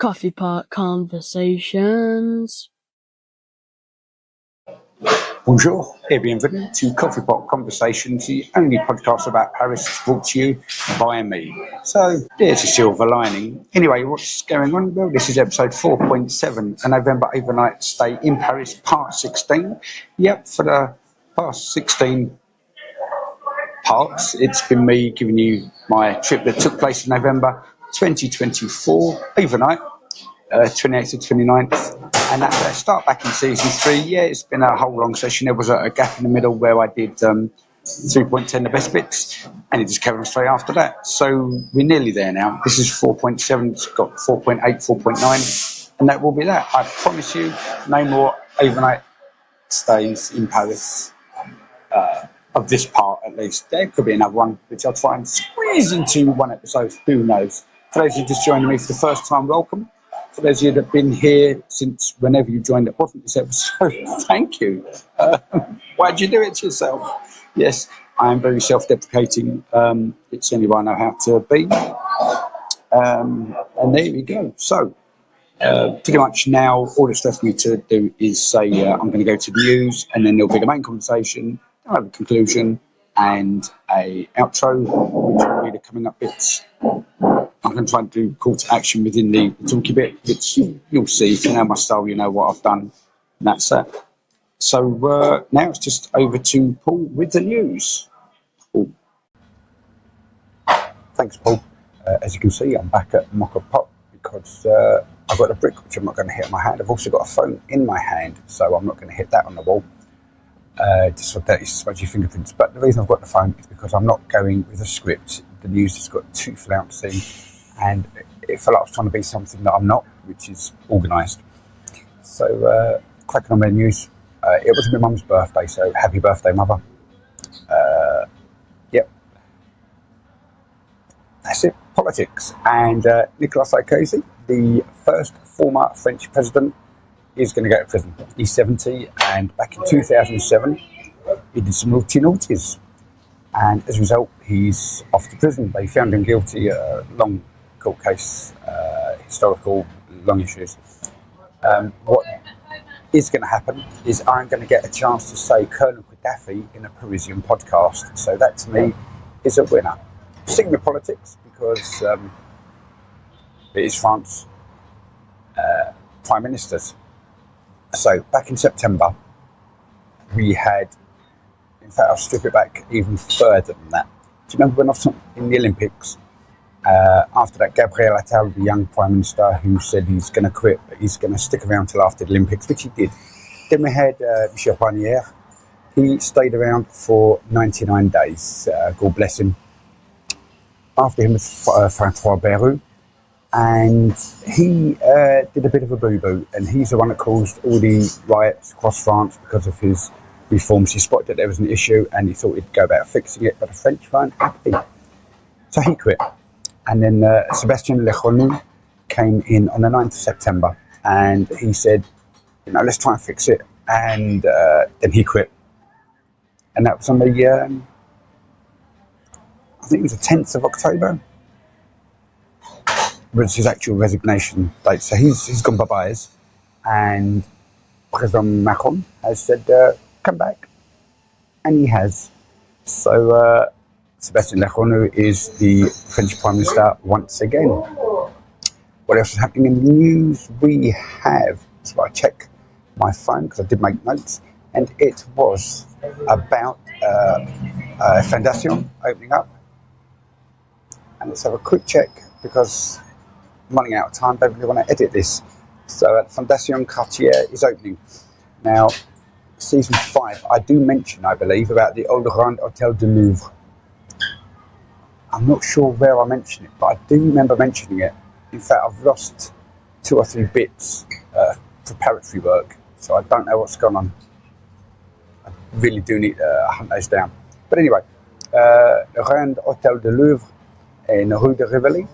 Coffee Pot Conversations. Bonjour et bienvenue to Coffee Pot Conversations, the only podcast about Paris brought to you by me. So there's a silver lining. Anyway, what's going on? Well, this is episode 4.7, a November overnight stay in Paris, part 16. Yep, for the past 16 parts, it's been me giving you my trip that took place in November 2024, overnight. 28th to 29th, and that's a start back in season 3. Yeah, it's been a whole long session. There was a gap in the middle where I did 3.10 the best bits, and it just carried on straight after that. So we're nearly there now. This is 4.7, it's got 4.8, 4.9, and that will be that. I promise you, no more overnight stays in Paris, of this part at least. There could be another one, which I'll try and squeeze into one episode, who knows. For those who just joining me for the first time, welcome. For those of you that have been here since whenever you joined, it wasn't this episode, thank you. Why'd you do it to yourself? Yes, I am very self-deprecating. It's the only way I know how to be. And there we go. So, pretty much now, all that's left for me to do is say I'm going to go to the news, and then there'll be the main conversation, I'll have a conclusion, and a outro, which will be the coming up bits. I'm going to try and do call to action within the talky bit, which you'll see. If you know my style, you know what I've done. And that's it. So now it's just over to Paul with the news. Paul. Thanks, Paul. As you can see, I'm back at Mocha Pop because I've got a brick which I'm not going to hit on my hand. I've also got a phone in my hand, so I'm not going to hit that on the wall. Just so that it's smudgy fingerprints. But the reason I've got the phone is because I'm not going with a script. The news has got too flouncey, and it felt like I was trying to be something that I'm not, which is organised. So, cracking on with the news. It was my mum's birthday, so happy birthday, mother. Yep. That's it. Politics. And Nicolas Sarkozy, the first former French president, is going to go to prison. He's 70, and back in 2007, he did some naughties. And as a result, he's off to prison. They found him guilty, long court case, historical, long issues. What is going to happen is I'm going to get a chance to say Colonel Gaddafi in a Parisian podcast. So that, to me, is a winner. Sticking with politics, because it is France prime ministers. So back in September, we had, in fact, I'll strip it back even further than that. Do you remember when I was in the Olympics? After that, Gabriel Attal, the young Prime Minister, who said he's going to quit, but he's going to stick around till after the Olympics, which he did. Then we had Michel Barnier. He stayed around for 99 days, God bless him. After him was François Bayrou, and he did a bit of a boo-boo, and he's the one that caused all the riots across France because of his reforms. He spotted that there was an issue, and he thought he'd go about fixing it, but the French weren't happy. So he quit. And then Sébastien Lecornu came in on the 9th of September, and he said, let's try and fix it. And then he quit. And that was on the, I think it was the 10th of October, was his actual resignation date. So he's gone bye-byes. And President Macron has said, come back. And he has. So Sébastien Lecornu is the French Prime Minister once again. What else is happening in the news? We have, so I check my phone because I did make notes, and it was about Fondation opening up. And let's have a quick check because I'm running out of time. Don't really want to edit this. So Fondation Cartier is opening. Now, season 5, I do mention, I believe, about the Old Grand Hôtel de Louvre. I'm not sure where I mentioned it, but I do remember mentioning it. In fact, I've lost 2 or 3 bits preparatory work, so I don't know what's gone on. I really do need to hunt those down. But anyway, the Grand Hôtel de Louvre in the Rue de Rivoli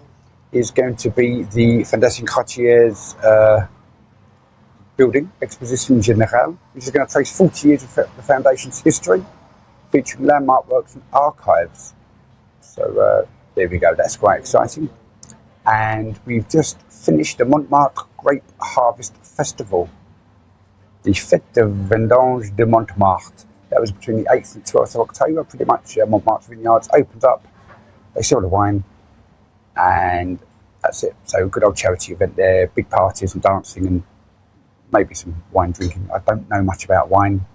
is going to be the Fondation Cartier's building, Exposition Générale, which is going to trace 40 years of the Foundation's history, featuring landmark works and archives. So there we go, that's quite exciting. And we've just finished the Montmartre Grape Harvest Festival, the Fête de Vendange de Montmartre. That was between the 8th and 12th of October. Pretty much Montmartre Vineyards opened up, they sell the wine, and that's it. So good old charity event there, big parties and dancing and maybe some wine drinking. I don't know much about wine.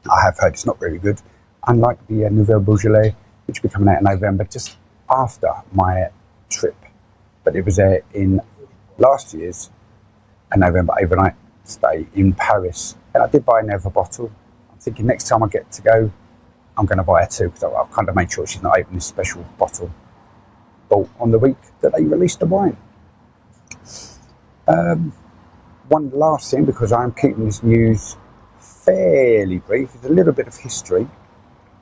I have heard it's not very good, unlike the Nouvelle Beaujolais, which will be coming out in November, just after my trip. But it was there in last year's November overnight stay in Paris, and I did buy another bottle. I'm thinking next time I get to go, I'm going to buy her two, because I've kind of made sure she's not opened this special bottle bought on the week that they released the wine. One last thing, because I'm keeping this news fairly brief, is a little bit of history,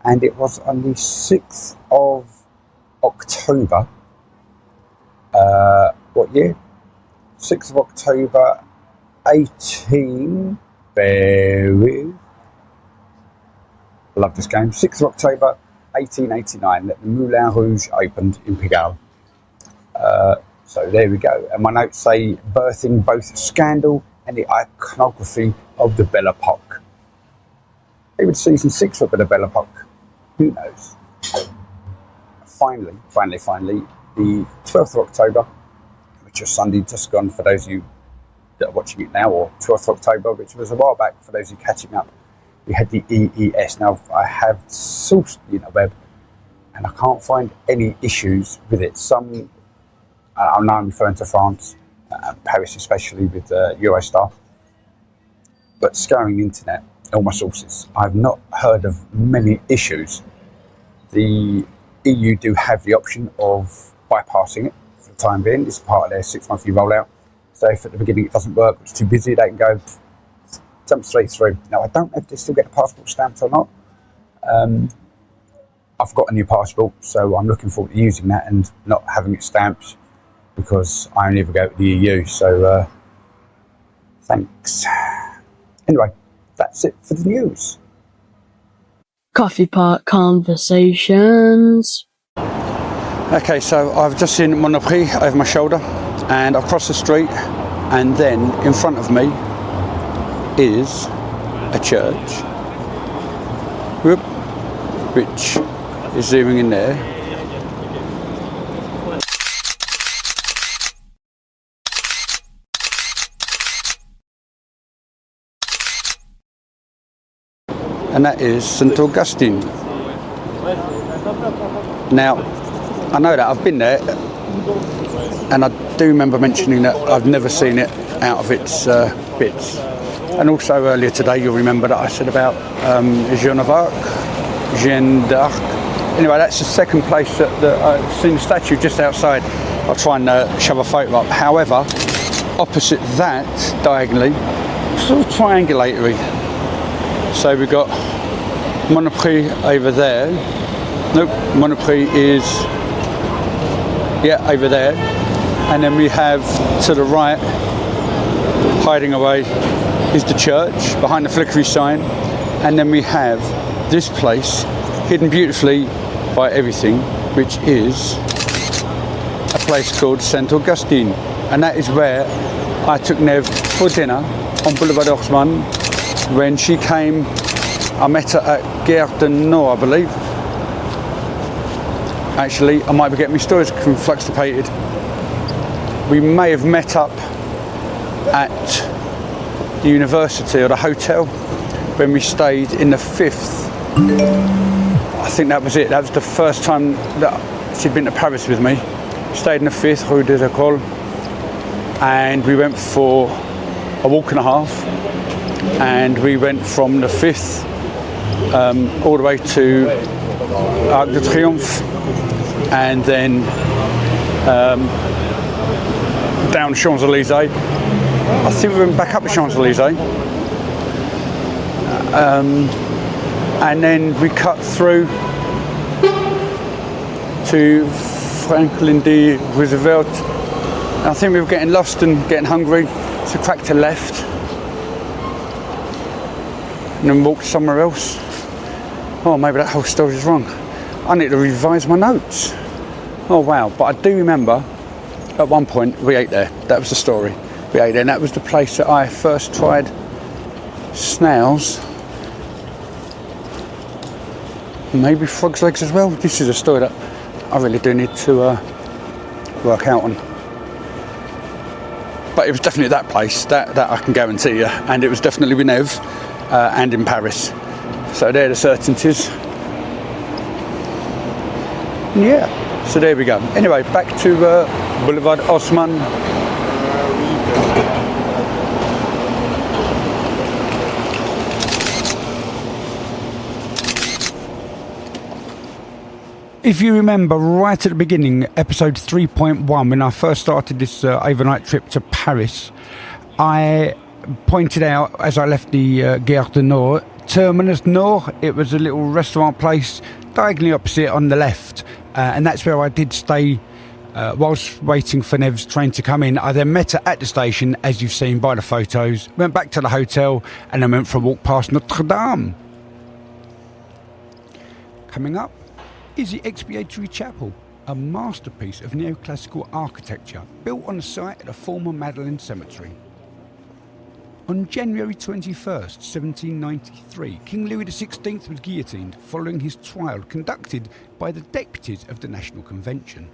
and it was on the 6th of October, what year? 6th of October 18, bear with, I love this game, 6th of October 1889 that the Moulin Rouge opened in Pigalle. So there we go, and my notes say birthing both scandal and the iconography of the Belle Epoque. Maybe season 6 of the Belle Epoque, who knows. Finally, the 12th of October, which was Sunday just gone for those of you that are watching it now, or 12th of October, which was a while back for those of you catching up, we had the EES. Now, I have sourced the interweb, and I can't find any issues with it. Some, I know I'm referring to France, Paris especially, with Eurostar, but scouring the internet, all my sources, I've not heard of many issues. The EU do have the option of bypassing it for the time being. It's part of their 6-monthly rollout. So if at the beginning it doesn't work, it's too busy, they can go jump straight through. Now, I don't know if they still get the passport stamped or not. I've got a new passport, so I'm looking forward to using that and not having it stamped, because I only ever go to the EU. So thanks. Anyway, that's it for the news. Coffee Pot Conversations. Okay, so I've just seen Monoprix over my shoulder, and I've crossed the street, and then in front of me is a church, which is zooming in there. And that is St. Augustine. Now, I know that I've been there, and I do remember mentioning that I've never seen it out of its bits. And also earlier today, you'll remember that I said about Jeanne d'Arc. Anyway, that's the second place that I've seen the statue, just outside. I'll try and shove a photo up. However, opposite that, diagonally, sort of triangulatory. So we've got Monoprix over there. Nope, Monoprix is, yeah, over there. And then we have to the right, hiding away, is the church behind the flickery sign. And then we have this place hidden beautifully by everything, which is a place called St. Augustine. And that is where I took Nev for dinner on Boulevard Haussmann. When she came, I met her at Gare du Nord, I believe. Actually, I might be getting my stories confuxtipated. We may have met up at the university or the hotel when we stayed in the 5th. I think that was it. That was the first time that she'd been to Paris with me. Stayed in the 5th, Rue des Écoles, and we went for a walk and a half. And we went from the 5th all the way to Arc de Triomphe, and then down Champs-Élysées. I think we went back up the Champs-Élysées, and then we cut through to Franklin D. Roosevelt. And I think we were getting lost and getting hungry, so cracked a left. And then walked somewhere else. Oh, maybe that whole story is wrong. I need to revise my notes. Oh wow, but I do remember At one point, we ate there. That was the story. We ate there, and that was the place that I first tried snails. Maybe frog's legs as well. This is a story that I really do need to work out on. But it was definitely that place, that I can guarantee you. And it was definitely in Ev and in Paris. So they're the certainties. Yeah, so there we go. Anyway, back to Boulevard Haussmann. If you remember right at the beginning, episode 3.1, when I first started this overnight trip to Paris, I pointed out as I left the Gare du Nord, Terminus Nord, it was a little restaurant place diagonally opposite on the left, and that's where I did stay whilst waiting for Nev's train to come in. I then met her at the station, as you've seen by the photos, went back to the hotel, and then went for a walk past Notre Dame. Coming up is the Expiatory Chapel, a masterpiece of neoclassical architecture built on the site of the former Madeleine Cemetery. On January 21st, 1793, King Louis XVI was guillotined following his trial conducted by the deputies of the National Convention.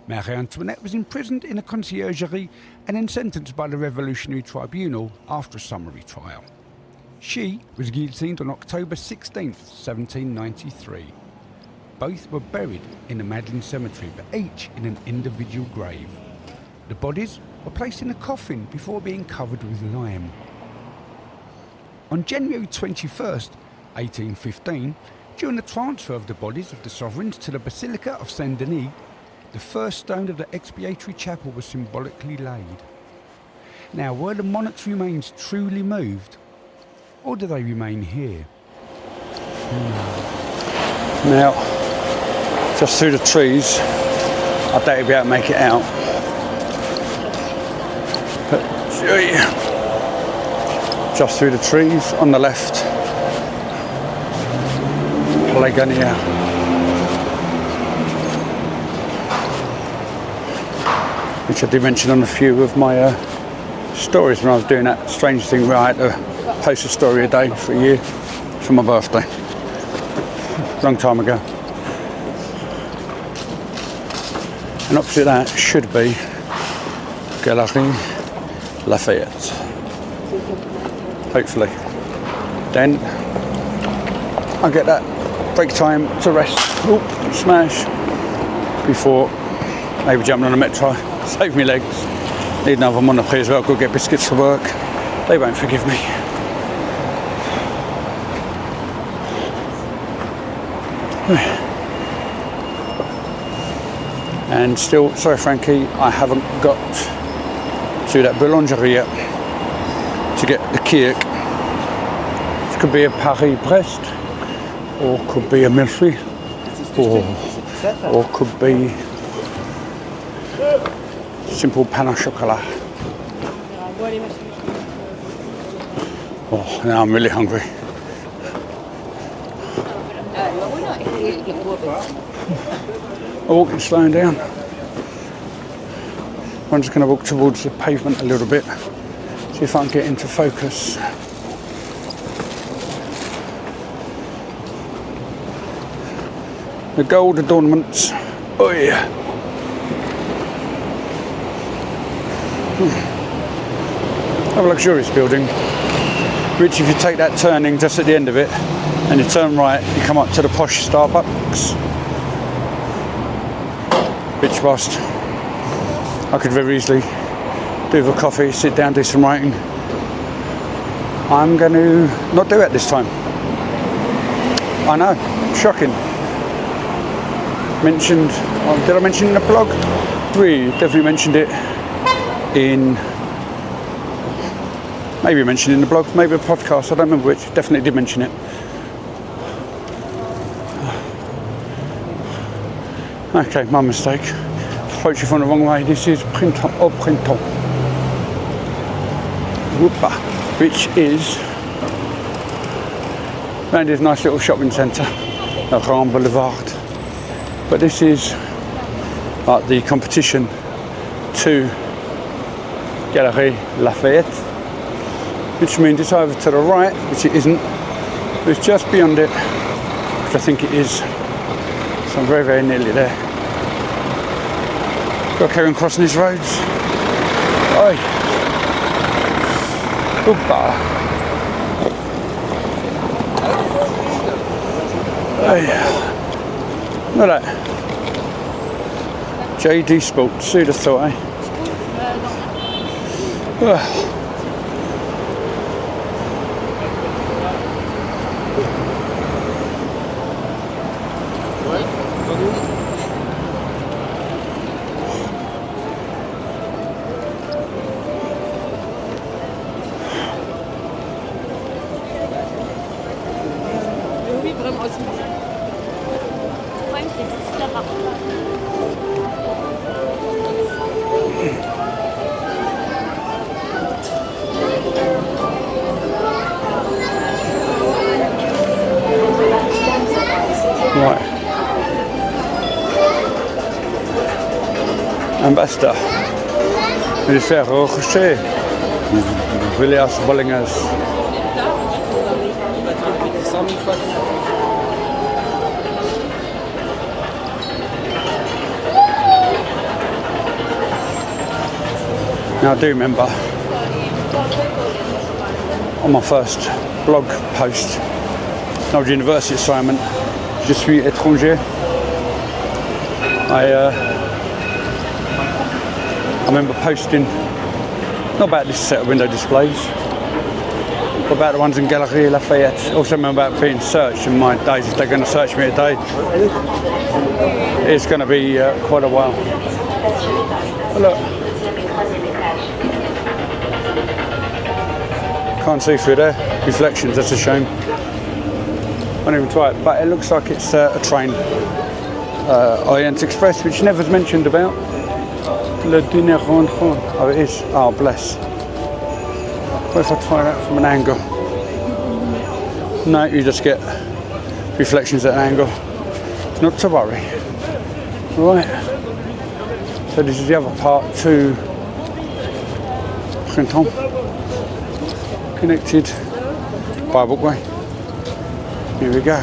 Marie Antoinette was imprisoned in a conciergerie and then sentenced by the Revolutionary Tribunal after a summary trial. She was guillotined on October 16th, 1793. Both were buried in the Madeleine Cemetery, but each in an individual grave. The bodies were placed in a coffin before being covered with lime. On January 21st, 1815, during the transfer of the bodies of the sovereigns to the Basilica of Saint-Denis, the first stone of the Expiatory Chapel was symbolically laid. Now, were the monarch's remains truly moved, or do they remain here? Now, just through the trees, I doubt you'll be able to make it out. But just through the trees on the left, Léganier. Which I did mention on a few of my stories when I was doing that strange thing where I had to post a story a day for a year for my birthday. Long time ago. And opposite that should be Galerie Lafayette. Hopefully. Then I get that break time to rest, smash, before maybe jumping on a metro, save me legs. Need another Monoprix as well, go get biscuits for work. They won't forgive me. And still, sorry Frankie, I haven't got to that boulangerie yet to get the cake. It could be a Paris-Brest, or could be a Milfy, or could be simple pain au chocolat. Oh, now I'm really hungry. I'm walking slowing down. I'm just going to walk towards the pavement a little bit, see if I can get into focus. The gold adornments. Oh yeah. A luxurious building, which if you take that turning just at the end of it and you turn right, you come up to the posh Starbucks, which whilst I could very easily do with a coffee, sit down, do some writing, I'm going to not do it this time. I know, shocking. Mentioned, did I mention in the blog? We definitely mentioned it in, maybe mentioned in the blog, maybe a podcast, I don't remember which, definitely did mention it. Okay, my mistake. Approaching from the wrong way. This is Printemps au Printemps, which is around this nice little shopping centre, the Grand Boulevard. But this is like the competition to Galerie Lafayette, which means it's over to the right, which it isn't. It's just beyond it, which I think it is. So I'm very, very nearly there. Got to carry on crossing these roads. Oi! Goodbye. Hey. Look at that. JD Sports, who'd have thought, eh? Oui, vraiment aussi. Le problème, c'est que si ça marche pas. Right. Ambassador. Ministère Rocher. Williams Bollingers. Now I do remember on my first blog post, an old university assignment, Je suis étranger. I remember posting, not about this set of window displays, but about the ones in Galerie Lafayette. Also remember about being searched in my days. If they're going to search me today, it's going to be quite a while. But look, can't see through there. Reflections, that's a shame. Won't even try it, but it looks like it's a train. Orient Express, which never's mentioned about. Le Dîner Rentrant. Oh, it is. Oh, bless. What if I try that from an angle? No, you just get reflections at an angle. Not to worry. Right. So this is the other part to Printemps. Connected by a walkway. Here we go.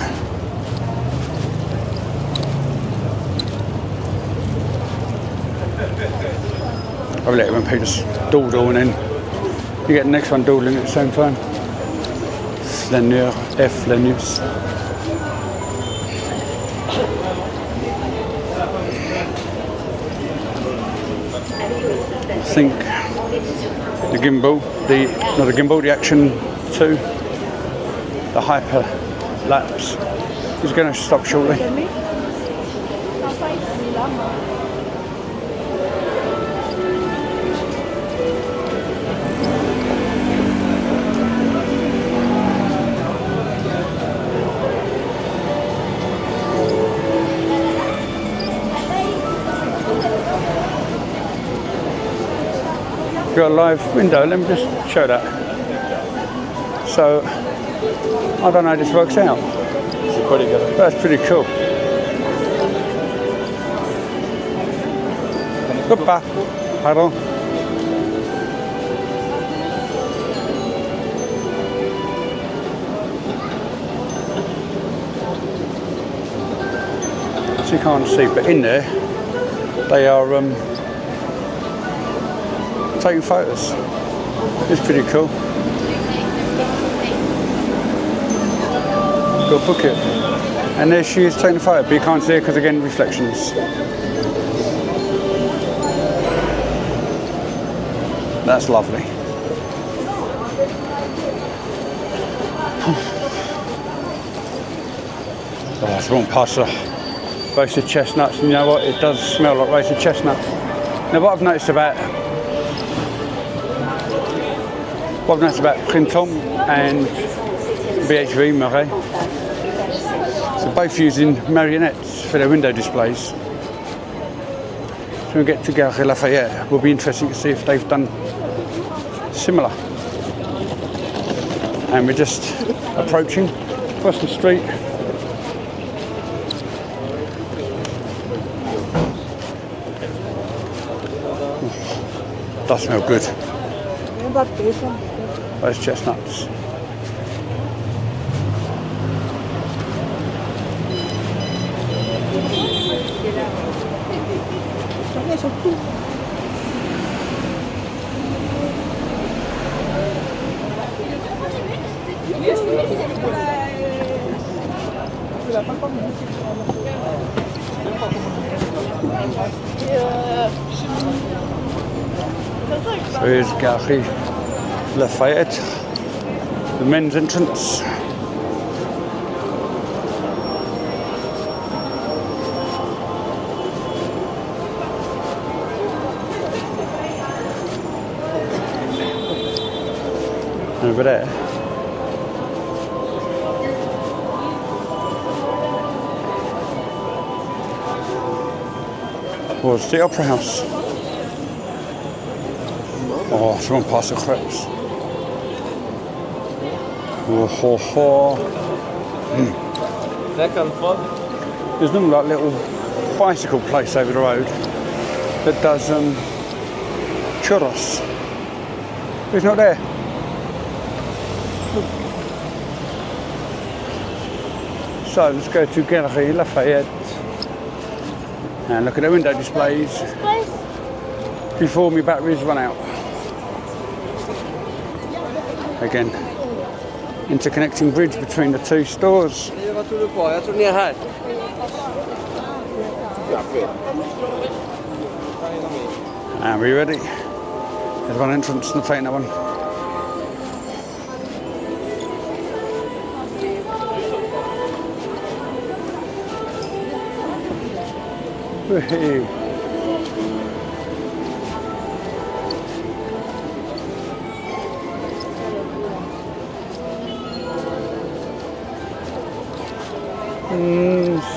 I'll let everyone people just dawdle and then you get the next one dawdling at the same time. Flaneur, Flanus. I think the gimbal, not the gimbal, the Action 2, the hyperlapse is going to stop shortly. Got a live window, let me just show that. So, I don't know how this works out. That's pretty cool. Goodbye. Pardon. So you can't see, but in there, they are taking photos. It's pretty cool. Go book it. And there she is taking a photo, but you can't see her because again reflections. That's lovely. Oh, it's one past the roasted chestnuts, and you know what? It does smell like roasted chestnuts. Now what I've noticed about Printemps and BHV Marais, so both using marionettes for their window displays. So when we get to Galerie Lafayette, it will be interesting to see if they've done similar. And we're just approaching across the street. Does smell good. Those chestnuts. So here's Galerie Lafayette, the men's entrance. Over there. Was the Opera House. Oh, someone passed the crepes. Oh, ho, ho. There's no like little bicycle place over the road that does churros. It's not there. So let's go to Galerie Lafayette and look at the window displays before my batteries run out. Again, interconnecting bridge between the two stores. And we ready? There's one entrance, not taking that one. Hey.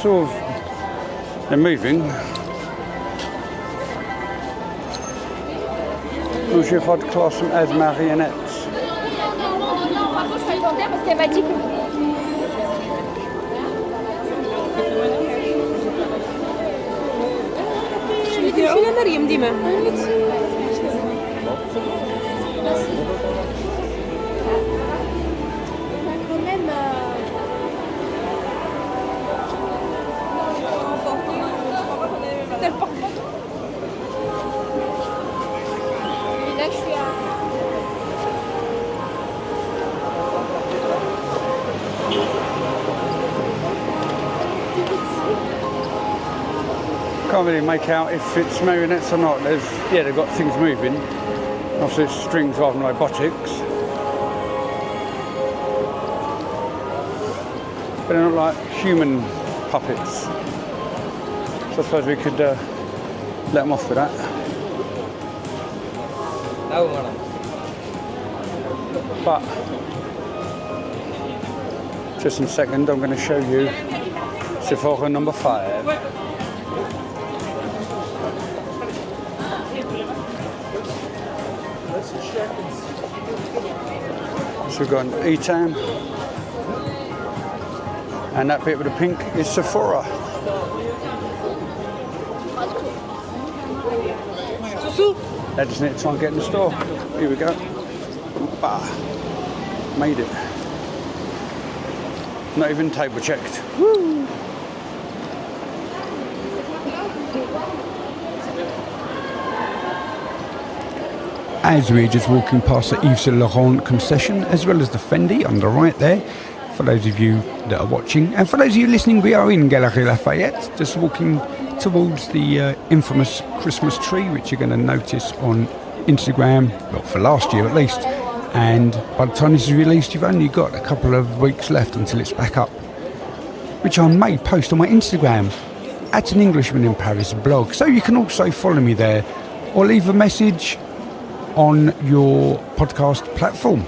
Sort of, they're moving. Not sure if I'd class them as marionettes. Can't really make out if it's marionettes or not. They've got things moving. Obviously it's strings rather than robotics. But they're not like human puppets. So I suppose we could let them off with that. But just in a second I'm going to show you Sephora number 5. So we've got an Etam, and that bit with the pink is Sephora. I just need to try and get in the store. Here we go. Bah. Made it. Not even table checked. Woo. As we're just walking past the Yves Saint Laurent concession, as well as the Fendi on the right there, for those of you that are watching, and for those of you listening, we are in Galerie Lafayette, just walking towards the infamous Christmas tree, which you're going to notice on Instagram, well, for last year at least. And by the time this is released, you've only got a couple of weeks left until it's back up, which I may post on my Instagram at An Englishman in Paris blog. So you can also follow me there or leave a message on your podcast platform.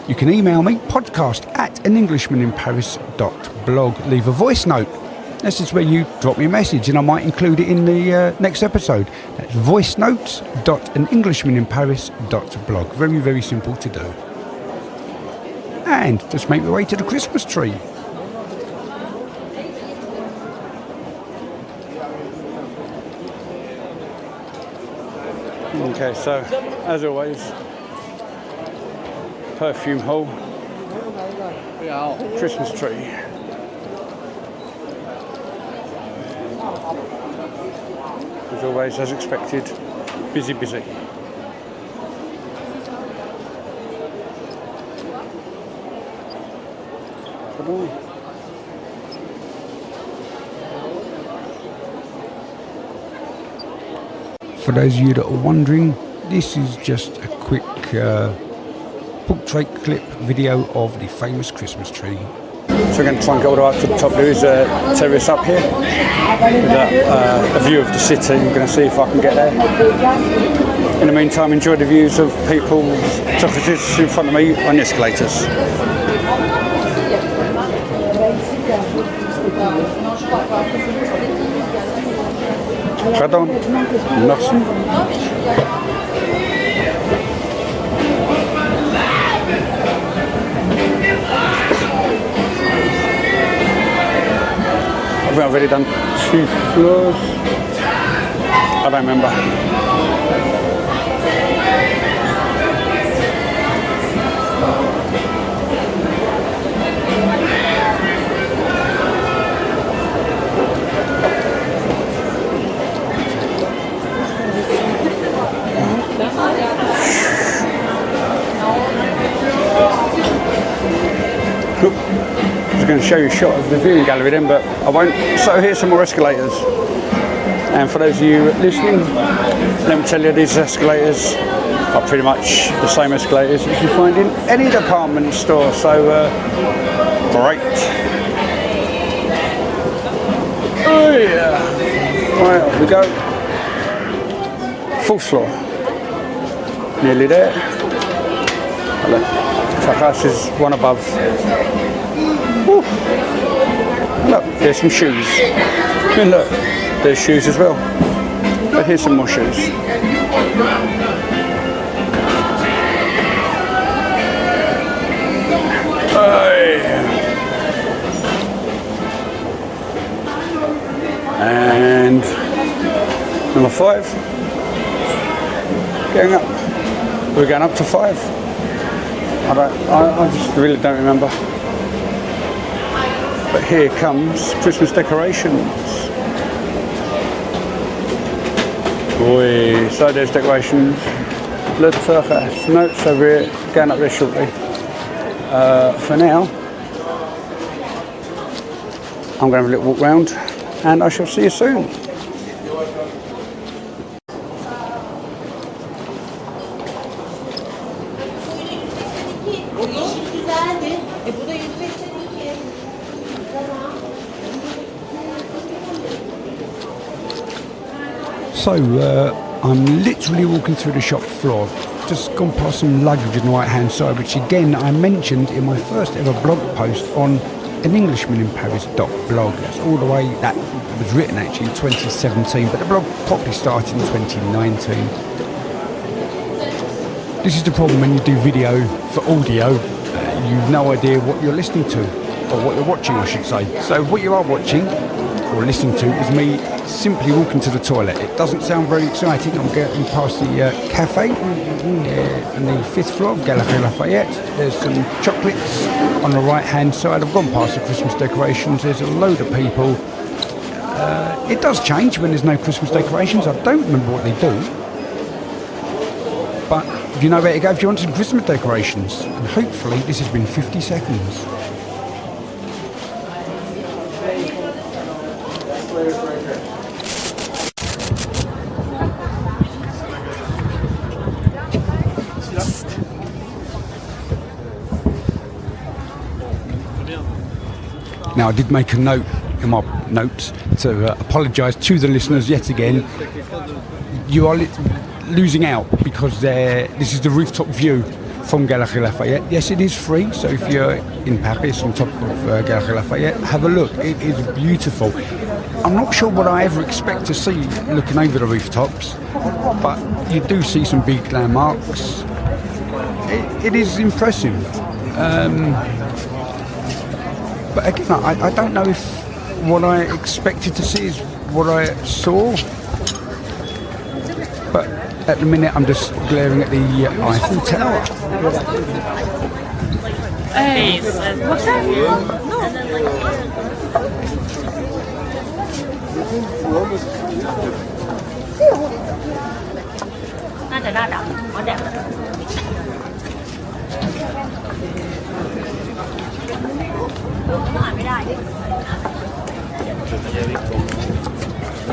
You can email me, podcast@anenglishmaninparis.blog. Leave a voice note. This is where you drop me a message and I might include it in the next episode. That's voicenotes.anenglishmaninparis.blog. Very, very simple to do. And just make my way to the Christmas tree. Okay, so as always, perfume haul, Christmas tree. As always, as expected, busy. For those of you that are wondering, this is just a quick portrait clip video of the famous Christmas tree. So we're going to try and go all the way up to the top. There is a terrace up here with a view of the city. We're going to see if I can get there. In the meantime, enjoy the views of people's offices in front of me on the escalators. Pardon? Merci. I think I've already done 2 floors. I don't remember. Look, I was going to show you a shot of the viewing gallery then, but I won't. So here's some more escalators. And for those of you listening, let me tell you, these escalators are pretty much the same escalators as you find in any department store. So great. Oh yeah. Right, off we go. 4th floor. Nearly there. Look, Terrace is one above. Woo. Look, there's some shoes. And look, there's shoes as well. But here's some more shoes. And number 5. Going up. We're going up to 5. I just really don't remember. But here comes Christmas decorations. Boy, so there's decorations. Le Terrace. No, it's over here. Going up there shortly. For now, I'm going to have a little walk round, and I shall see you soon. So, I'm literally walking through the shop floor, just gone past some luggage on the right hand side, which again I mentioned in my first ever blog post on an Englishman in Paris.blog. That's all the way, that was written actually in 2017, but the blog properly started in 2019. This is the problem when you do video for audio, you've no idea what you're listening to, or what you're watching I should say. So what you are watching or listening to is me simply walking to the toilet. It doesn't sound very exciting. I'm getting past the cafe on the 5th floor of Galeries Lafayette. There's some chocolates on the right hand side. I've gone past the Christmas decorations. There's a load of people. It does change when there's no Christmas decorations. I don't remember what they do, but you know where to go if you want some Christmas decorations. And hopefully this has been 50 seconds. Now, I did make a note in my notes to apologise to the listeners yet again. You are losing out because this is the rooftop view from Galeries Lafayette. Yes, it is free, so if you're in Paris on top of Galeries Lafayette, have a look. It is beautiful. I'm not sure what I ever expect to see looking over the rooftops, but you do see some big landmarks. It is impressive. But again, I don't know if what I expected to see is what I saw. But at the minute I'm just glaring at the Eiffel Tower. What's that?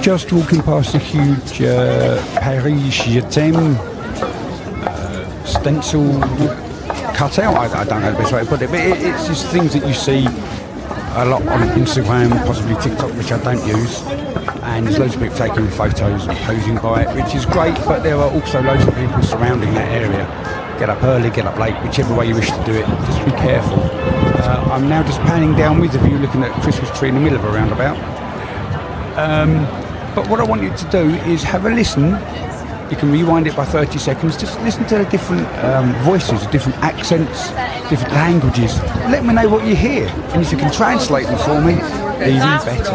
Just walking past a huge Paris Je t'aime stencil cutout. I don't know the best way to put it, but it's just things that you see a lot on Instagram, possibly TikTok, which I don't use. And there's loads of people taking photos and posing by it, which is great, but there are also loads of people surrounding that area. Get up early, get up late, whichever way you wish to do it, just be careful. I'm now just panning down with a view looking at a Christmas tree in the middle of a roundabout. But what I want you to do is have a listen. You can rewind it by 30 seconds. Just listen to the different voices, different accents, different languages. Let me know what you hear. And if you can translate them for me, even better.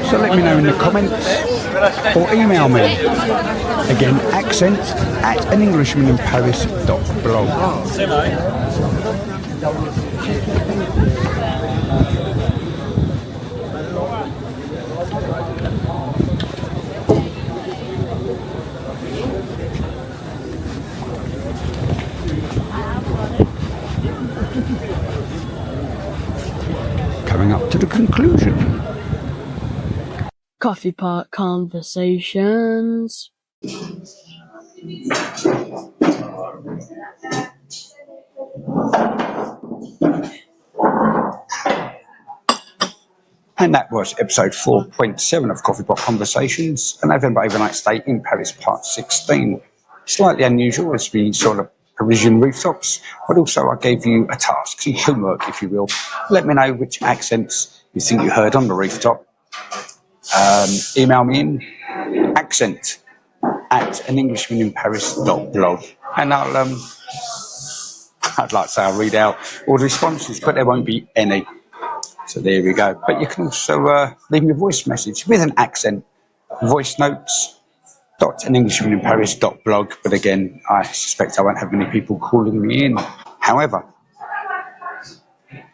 So let me know in the comments or email me. Again, accent@anenglishmaninparis.blog. Coming up to the conclusion. Coffee Pot Conversations. And that was episode 4.7 of Coffee Pot Conversations, a November overnight stay in Paris, part 16. Slightly unusual as we saw the Parisian rooftops, but also I gave you a task, some homework, if you will. Let me know which accents you think you heard on the rooftop. Email me in accent@anenglishmaninparis.blog, and I'd like to say I'll read out all the responses, but there won't be any. So there we go. But you can also leave me a voice message with an accent. Voice notes .anenglishmaninparis.blog. But again, I suspect I won't have many people calling me in. However,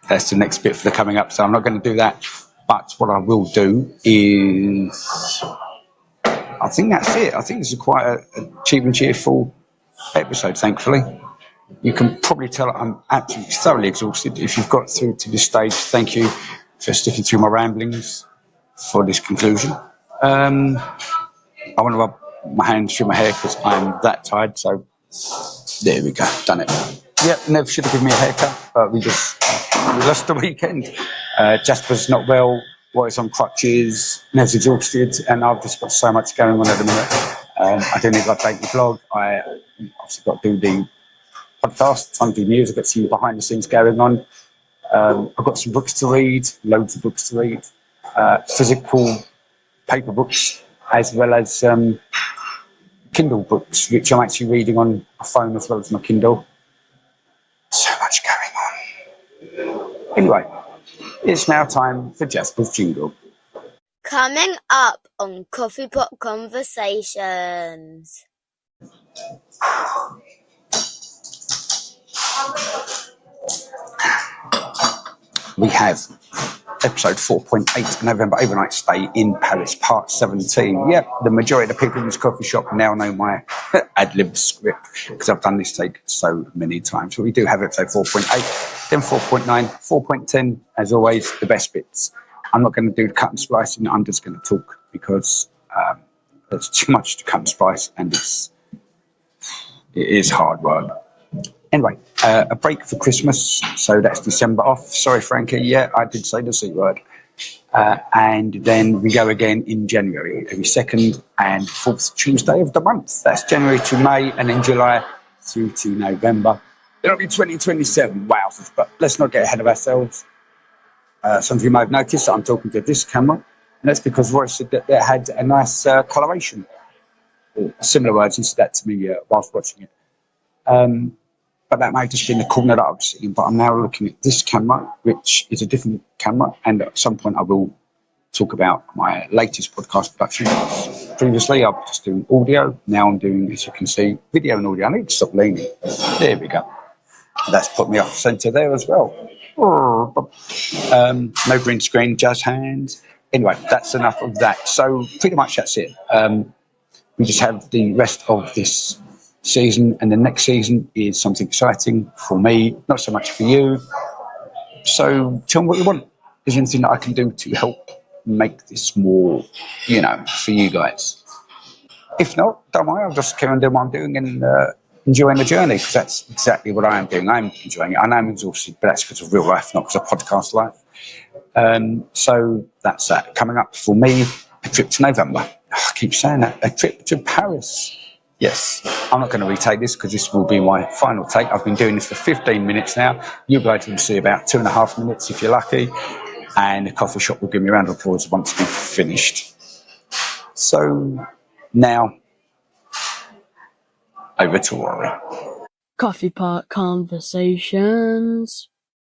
that's the next bit for the coming up, so I'm not going to do that. But what I will do is, I think that's it. I think this is quite a cheap and cheerful episode, thankfully. You can probably tell I'm absolutely thoroughly exhausted. If you've got through to this stage, thank you for sticking through my ramblings for this conclusion. I want to rub my hands through my hair because I'm that tired. So there we go, done it. Yep, never should have given me a haircut, but we lost the weekend. Jasper's not well, Roy's on crutches, Nev's exhausted, and I've just got so much going on at the minute. I do need to update the blog. I obviously got to do the podcast, Sunday News. I've got some behind the scenes going on. I've got some books to read, loads of books to read, physical paper books, as well as Kindle books, which I'm actually reading on my phone as well as my Kindle. So much going on. Anyway, it's now time for Jasper's jingle. Coming up on Coffee Pot Conversations. We have episode 4.8, November overnight stay in Paris, part 17. Yep, the majority of the people in this coffee shop now know my ad-lib script because I've done this take so many times. So we do have episode 4.8, then 4.9, 4.10, as always, the best bits. I'm not going to do the cut and splicing, I'm just going to talk because there's too much to cut and splice and it is hard work. Anyway, a break for Christmas, so that's December off. Sorry, Frankie, yeah, I did say the C word. And then we go again in January, every second and fourth Tuesday of the month. That's January to May, and then July through to November. It'll be 2027, wow, but let's not get ahead of ourselves. Some of you may have noticed that I'm talking to this camera, and that's because Roy said that they had a nice coloration. Similar words, he said that to me whilst watching it. but that may have just been the corner that I was sitting in. But I'm now looking at this camera, which is a different camera, and at some point I will talk about my latest podcast production. Previously, I was just doing audio. Now I'm doing, as you can see, video and audio. I need to stop leaning. There we go. That's put me off centre there as well. No green screen, just hands. Anyway, that's enough of that. So pretty much that's it. We just have the rest of this season, and the next season is something exciting for me, not so much for you. So tell me what you want. Is there anything that I can do to help make this more, for you guys? If not, don't worry, I'll just carry on doing what I'm doing and enjoying the journey, because that's exactly what I am doing. I'm enjoying it. I know I'm exhausted, but that's because of real life, not because of podcast life. So that's that. Coming up for me, a trip to November. I keep saying that. A trip to Paris. Yes, I'm not going to retake this because this will be my final take. I've been doing this for 15 minutes now. You'll be able to see about 2.5 minutes if you're lucky. And the coffee shop will give me a round of applause once we've finished. So now, over to Rory. Coffee Pot Conversations.